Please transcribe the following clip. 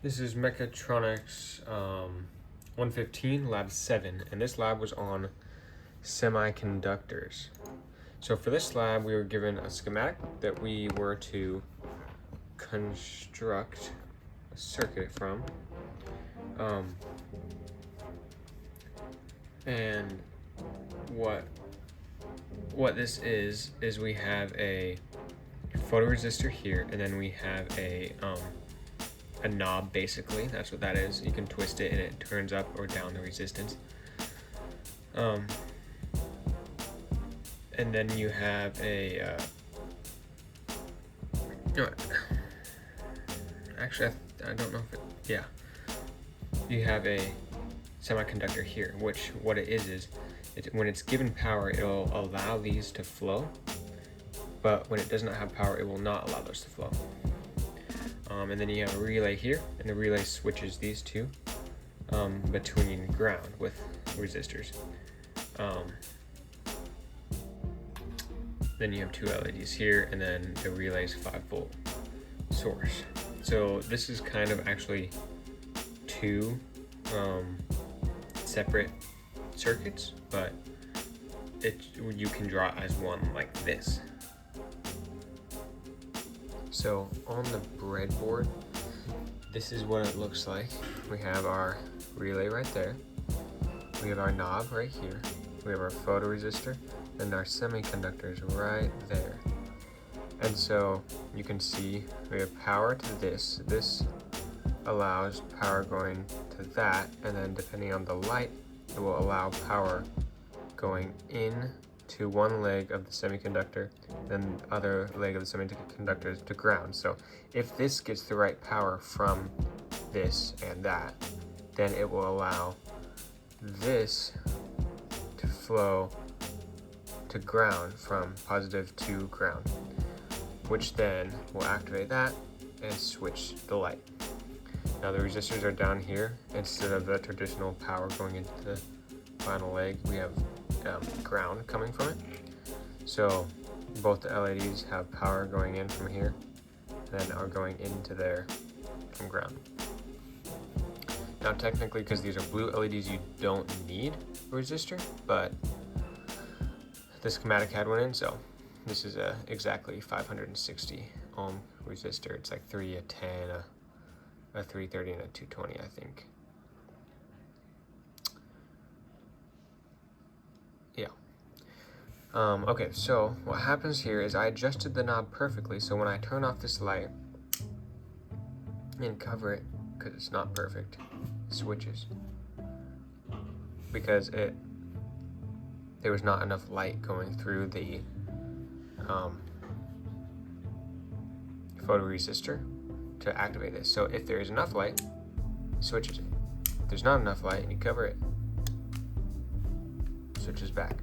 This is Mechatronics 115, Lab 7, and this lab was on semiconductors. So for this lab, we were given a schematic that we were to construct a circuit from. And what this is we have a photoresistor here, and then we have a knob, basically. That's what that is. You can twist it and it turns up or down the resistance. And then you have a actually I don't know if you have a semiconductor here, which what it is when it's given power, it'll allow these to flow, but when it does not have power, it will not allow those to flow. And then you have a relay here, and the relay switches these two between ground with resistors. Then you have two LEDs here, and then the relay's 5-volt source. So this is kind of actually two separate circuits, but you can draw it as one like this. So on the breadboard, this is what it looks like. We have our relay right there. We have our knob right here. We have our photoresistor and our semiconductors right there. And so you can see we have power to this. This allows power going to that, and then depending on the light, it will allow power going in to one leg of the semiconductor, then the other leg of the semiconductor to ground. So if this gets the right power from this and that, then it will allow this to flow to ground, from positive to ground, which then will activate that and switch the light. Now the resistors are down here. Instead of the traditional power going into the final leg, we have ground coming from it. So both the LEDs have power going in from here, and then are going into there from ground. Now technically, because these are blue LEDs, you don't need a resistor, but the schematic had one in, so this is exactly 560 ohm resistor. It's like 3, a 10, a 330, and a 220, I think. Yeah. Okay, so what happens here is I adjusted the knob perfectly, so when I turn off this light and cover it, because it's not perfect, it switches. Because there was not enough light going through the photoresistor to activate this. So if there is enough light, it switches it. If there's not enough light and you cover it, switches back.